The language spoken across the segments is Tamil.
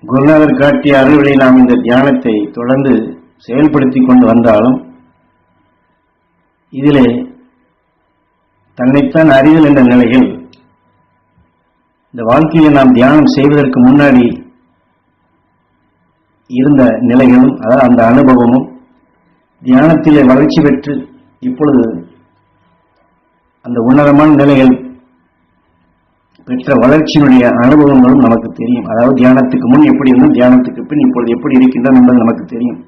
குருநாதர் காட்டிய அருள்வழி நாம் இந்த தியானத்தை தொடர்ந்து செயல்படுத்தி கொண்டு வந்தாலும் இதிலே தன்னைத்தான் அறிதல் என்ற நிலையில் இந்த வாழ்க்கையை நாம் தியானம் செய்வதற்கு முன்னாடி இருந்த நிலைகளும் அதாவது அந்த அனுபவமும் தியானத்திலே வளர்ச்சி பெற்று இப்பொழுது அந்த உன்னதமான நிலைகள் பெற்ற வளர்ச்சியினுடைய அனுபவங்களும் நமக்கு தெரியும். அதாவது தியானத்துக்கு முன் எப்படி இருந்தோம், தியானத்துக்கு பின் இப்பொழுது எப்படி இருக்கின்றோம் என்பது நமக்கு தெரியும்.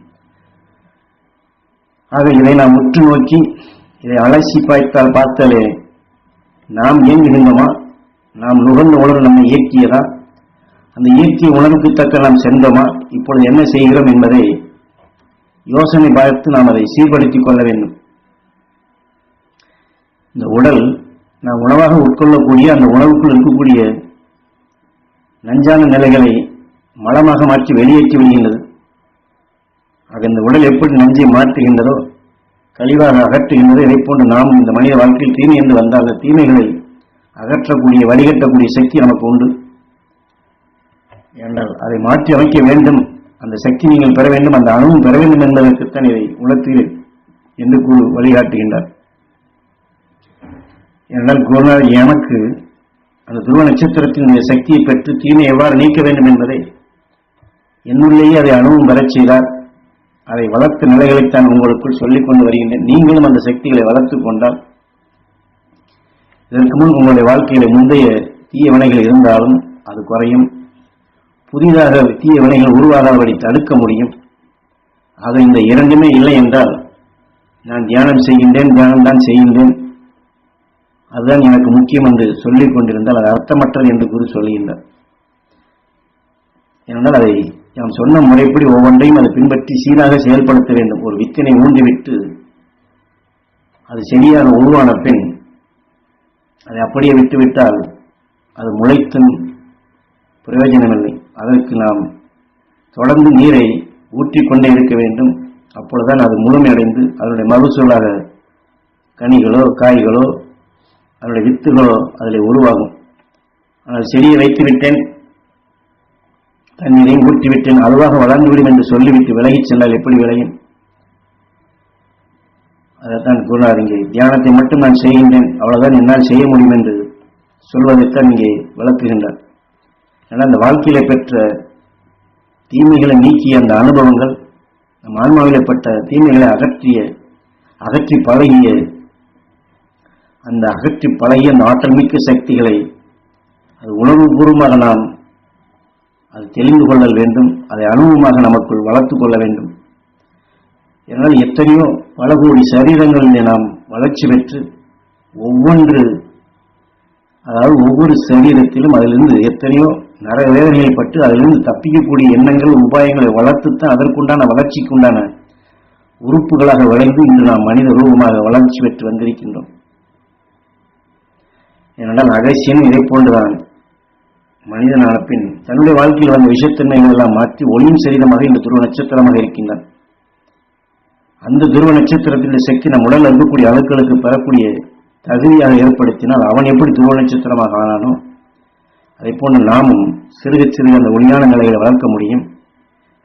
ஆக இதை நாம் உற்று நோக்கி இதை அலசி பார்த்தாலே நாம் இயங்குகின்றோமா, நாம் நுகர்ந்த உணர்வு நம்மை இயக்கியதா, அந்த இயக்கிய உணர்வுக்கு தக்க நாம் சென்றோமா, இப்பொழுது என்ன செய்கிறோம் என்பதை யோசனை பார்த்து நாம் அதை சீர்படுத்திக் கொள்ள வேண்டும். இந்த உடல் நாம் உணவாக உட்கொள்ளக்கூடிய அந்த உணவுக்குள் இருக்கக்கூடிய நஞ்சான நிலைகளை மலமாக மாற்றி வெளியேற்றி விடுகின்றது. ஆக இந்த உடல் எப்படி நஞ்சை மாற்றுகின்றதோ, கழிவாக அகற்றுகின்றதோ, இதை போன்று நாம் இந்த மனித வாழ்க்கையில் தீமை என்று வந்தால் அந்த தீமைகளை அகற்றக்கூடிய வடிகட்டக்கூடிய சக்தி நமக்கு உண்டு. என்றால் அதை மாற்றி அமைக்க வேண்டும், அந்த சக்தி நீங்கள் பெற வேண்டும், அந்த அணுவும் பெற வேண்டும் என்பதற்குத்தான் இதை உலகத்தில் என்று வழிகாட்டுகின்றார். என்றால் குருநாதர் எனக்கு அந்த துருவ நட்சத்திரத்தினுடைய சக்தியை பெற்று தீமை எவ்வாறு நீக்க வேண்டும் என்பதை என்னுள்ளேயே அதை அணுவும் பெறச் செய்தார். அதை வளர்த்த நிலைகளைத்தான் உங்களுக்குள் சொல்லிக் கொண்டு வருகின்றேன். நீங்களும் அந்த சக்திகளை வளர்த்துக் கொண்டால் இதற்கு முன் உங்களுடைய வாழ்க்கையில முந்தைய தீய வினைகள் இருந்தாலும் அது குறையும், புதிதாக தீய வினைகள் உருவாகாதபடி தடுக்க முடியும். ஆக இந்த இரண்டுமே இல்லை என்றால் நான் தியானம் செய்கின்றேன், தியானம் தான் செய்கின்றேன், அதுதான் எனக்கு முக்கியம் என்று சொல்லிக் கொண்டிருந்தால் அது அர்த்தமற்றது என்று குரு சொல்லுகின்றார். ஏனென்றால் அதை நாம் சொன்ன முறைப்படி ஒவ்வொன்றையும் அதை பின்பற்றி சீராக செயல்படுத்த வேண்டும். ஒரு வித்தினை ஊன்றிவிட்டு அது சரியாக உருவான பின் அதை அப்படியே விட்டுவிட்டால் அது முளைத்தும் பிரயோஜனமில்லை. அதற்கு நாம் தொடர்ந்து நீரை ஊற்றிக்கொண்டே இருக்க வேண்டும். அப்பொழுதுதான் அது முழுமையடைந்து அதனுடைய மறுசூழலாக கனிகளோ காய்களோ அதனுடைய வித்துகளோ அதில் உருவாகும். ஆனால் செடியை வைத்துவிட்டேன், தண்ணீரையும் ஊற்றிவிட்டேன், அதுவாக வளர்ந்துவிடும் என்று சொல்லிவிட்டு விலகிச் சென்றால் எப்படி விளையும்? அதைத்தான் கூறினார். இங்கே தியானத்தை மட்டும் நான் செய்கின்றேன், அவ்வளவுதான் என்னால் செய்ய முடியும் என்று சொல்வதைத்தான் இங்கே விளக்குகின்றார். ஏன்னா அந்த வாழ்க்கையில பெற்ற தீமைகளை நீக்கிய அந்த அனுபவங்கள், நம் ஆன்மாவிலே பட்ட தீமைகளை அகற்றி பழகிய அந்த ஆற்றல் மிக்க சக்திகளை அது உணர்வுபூர்வமாக நாம் அது தெரிந்து கொள்ளல் வேண்டும், அதை அனுபவமாக நமக்குள் வளர்த்துக் கொள்ள வேண்டும். ஏனால் எத்தனையோ பல கோடி சரீரங்களிலே நாம் வளர்ச்சி பெற்று ஒவ்வொரு சரீரத்திலும் அதிலிருந்து எத்தனையோ நர வேதனைகள் பட்டு அதிலிருந்து தப்பிக்கக்கூடிய எண்ணங்கள் உபாயங்களை வளர்த்துத்தான் அதற்குண்டான வளர்ச்சிக்குண்டான உறுப்புகளாக விளைந்து இன்று நாம் மனித ரூபமாக வளர்ச்சி பெற்று வந்திருக்கின்றோம். ஏனென்றால் அகசியன் இதை போன்றுதான் மனிதனான பின் தன்னுடைய வாழ்க்கையில் வந்த விஷத்தன்மைகள் எல்லாம் மாற்றி ஒளியும் சரீரமாக இந்த துருவ நட்சத்திரமாக இருக்கின்றான். அந்த துருவ நட்சத்திரத்தின் சக்தி நம் உடலில் இருக்கக்கூடிய அணுக்களுக்கு பெறக்கூடிய தகுதியாக ஏற்படுத்தினால் அவன் எப்படி துருவ நட்சத்திரமாக ஆனானோ அதை போன்று நாமும் சிறுக சிறுக அந்த ஒளியான நிலைகளை வளர்க்க முடியும்,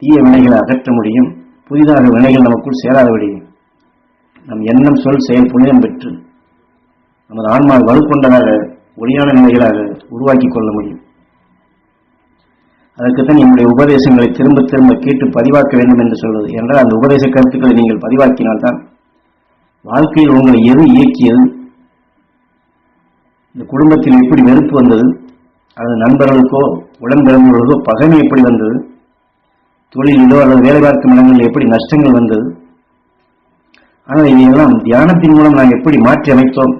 தீய வினைகளை அகற்ற முடியும், புதிதாக வினைகள் நமக்குள் சேராதபடி நம் எண்ணம் சொல் செயல் புனிதம் பெற்று நமது ஆன்மா வலுக்கொண்டதாக ஒளியான நிலைகளாக உருவாக்கி கொள்ள முடியும். அதற்குத்தான் என்னுடைய உபதேசங்களை திரும்ப திரும்ப கேட்டு பதிவாக்க வேண்டும் என்று சொல்வது. என்றால் அந்த உபதேச கருத்துக்களை நீங்கள் பதிவாக்கினால்தான் வாழ்க்கையில் உங்களை எது இயக்கியது, இந்த குடும்பத்தில் எப்படி வெறுப்பு வந்தது, அல்லது நண்பர்களுக்கோ உடன்பிறந்தவர்களுக்கோ பகைமை எப்படி வந்தது, தொழிலிலோ அல்லது வேலை பார்க்கும் இடங்களில் எப்படி நஷ்டங்கள் வந்தது, ஆனால் இதையெல்லாம் தியானத்தின் மூலம் நாம் எப்படி மாற்றி அமைத்தோம்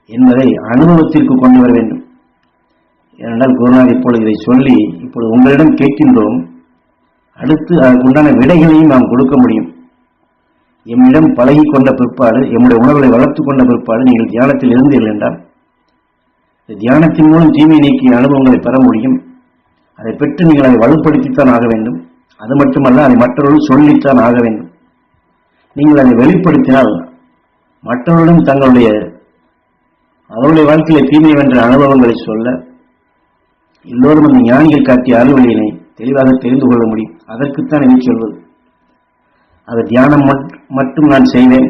என்பதை அனுபவத்திற்கு கொண்டு வர வேண்டும். ஏனென்றால் குருநாதர் இப்பொழுது இதை சொல்லி இப்பொழுது உங்களிடம் கேட்கின்றோம், அடுத்து அதற்குண்டான விடைகளையும் நாம் கொடுக்க முடியும். எம்மிடம் பழகி கொண்ட பிற்பாடு, எம்முடைய உணர்வுகளை வளர்த்து கொண்ட பிற்பாடு நீங்கள் தியானத்தில் இருந்தீர்கள் என்றால் தியானத்தின் மூலம் தீமை நீக்கிய அனுபவங்களை பெற முடியும். அதை பெற்று நீங்கள் அதை வலுப்படுத்தித்தான் ஆக வேண்டும். அது மட்டுமல்ல, அதை மற்றவர்கள் சொல்லித்தான் ஆக வேண்டும். நீங்கள் அதை வெளிப்படுத்தினால் மற்றவர்களும் அவருடைய வாழ்க்கையில தீமை வென்ற அனுபவங்களை சொல்ல, எல்லோரும் அந்த ஞானிகள் காட்டிய அறுவழியினை தெளிவாக தெரிந்து கொள்ள முடியும். அதற்குத்தான் இதை சொல்வது. அது தியானம் மட்டும் நான் செய்வேன்,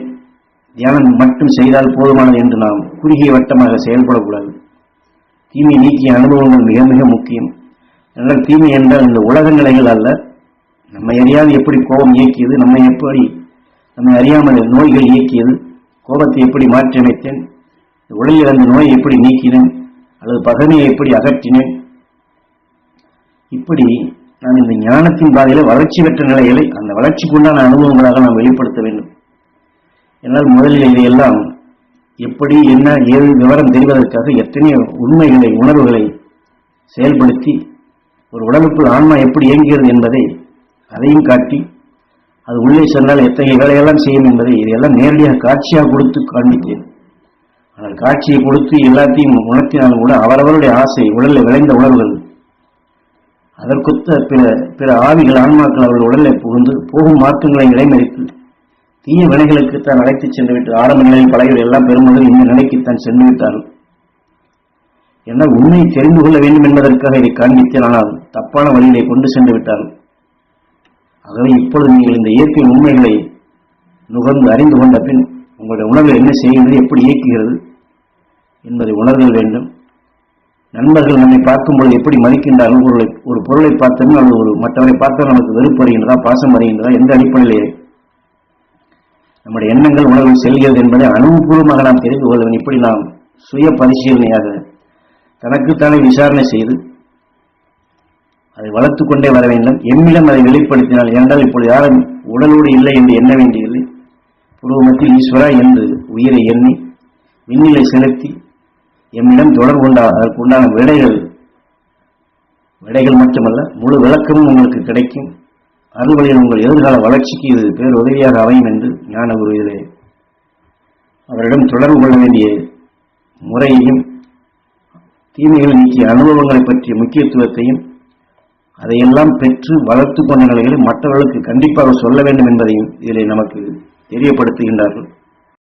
தியானம் மட்டும் செய்தால் போதுமானது என்று நாம் குறுகிய வட்டமாக செயல்படக்கூடாது. தீமை நீக்கிய அனுபவங்கள் மிக மிக முக்கியம். என்றால் தீமை என்றால் இந்த உலக நிலைகள் அல்ல. நம்மை அறியாது எப்படி கோபம் இயக்கியது, நம்மை அறியாமல் நோய்கள் இயக்கியது, கோபத்தை எப்படி மாற்றியமைத்தேன், உடலில் அந்த நோயை எப்படி நீக்கினேன், அல்லது பகைமையை எப்படி அகற்றினேன், இப்படி நான் இந்த ஞானத்தின் பாதையில வளர்ச்சி பெற்ற நிலைகளை அந்த வளர்ச்சிக்குண்டான அனுபவங்களாக நாம் வெளிப்படுத்த வேண்டும். என்னால் முதலில் இதையெல்லாம் எப்படி என்ன ஏது விவரம் தெரிவதற்காக எத்தனையோ உண்மைகளை உணர்வுகளை செயல்படுத்தி ஒரு உடலுக்குள் ஆன்மா எப்படி இயங்குகிறது என்பதை அதையும் காட்டி அது உள்ளே சென்றால் எத்தகைய வேலையெல்லாம் செய்யும் என்பதை இதையெல்லாம் நேரடியாக காட்சியாக கொடுத்து காண்பித்தேன். ஆனால் காட்சியை கொடுத்து எல்லாத்தையும் உணர்த்தினாலும் கூட அவரவருடைய ஆசை, உடலில் விளைந்த உணர்வுகள், அதற்கொத்த பிற ஆவிகள் ஆன்மாக்கள் அவர்கள் உடலை புகுந்து போகும் மாற்றங்களை இடைமறித்து தீய வினைகளுக்குத்தான் அழைத்து சென்று விட்டு ஆரம்ப நிலையில் பழகிகள் எல்லாம் பெருமளவில் இந்த நிலைக்குத்தான் சென்று விட்டார்கள். என்னால் உண்மை தெரிந்து கொள்ள வேண்டும் என்பதற்காக இதை காண்பித்தேன். ஆனால் தப்பான வழியிலே கொண்டு சென்று விட்டார்கள். ஆகவே இப்பொழுது நீங்கள் இந்த இயற்கை உண்மைகளை நுகர்ந்து அறிந்து கொண்ட பின் உங்களுடைய உணர்வு என்ன செய்கிறது, எப்படி இயக்குகிறது என்பதை உணர்தல் வேண்டும். நண்பர்கள் நம்மை பார்க்கும்போது எப்படி மதிக்கின்றார்கள், ஒரு பொருளை பார்த்தோம்னா அல்லது ஒரு மற்றவரை பார்த்தால் நமக்கு வெறுப்பு வருகின்றதா, பாசம் வருகின்றதா, எந்த அடிப்படையிலே நம்முடைய எண்ணங்கள் உணர்வு செல்கிறது என்பதை அனுபவபூர்வமாக நாம் தெரிந்து கொள்ள வேண்டும். இப்படி நாம் சுய பரிசீலனையாக தனக்குத்தானே விசாரணை செய்து அதை வளர்த்துக் கொண்டே வர வேண்டும். எம்மிடம் அதை வெளிப்படுத்தினால், ஏனென்றால் இப்பொழுது யாரும் உடலோடு இல்லை என்று எண்ண வேண்டியதில்லை. புருவமத்தில் ஈஸ்வரா என்று உயிரை எண்ணி விண்ணிலை செலுத்தி எம்மிடம் தொடர்பு கொண்டால் அதற்கு உண்டான விடைகள் மட்டுமல்ல முழு விளக்கமும் உங்களுக்கு கிடைக்கும். அருள்வழியில் உங்கள் எதிர்கால வளர்ச்சிக்கு இது பேர் உதவியாக அமையும் என்று ஞான குரு இதிலே அவரிடம் தொடர்பு கொள்ள வேண்டிய முறையையும் தீமைகள் நீக்கிய அனுபவங்களை பற்றிய முக்கியத்துவத்தையும் அதையெல்லாம் பெற்று வளர்த்து கொண்ட நிலைகளில் மற்றவர்களுக்கு கண்டிப்பாக சொல்ல வேண்டும் என்பதையும் இதிலே நமக்கு தெரியப்படுத்துகின்றார்கள்.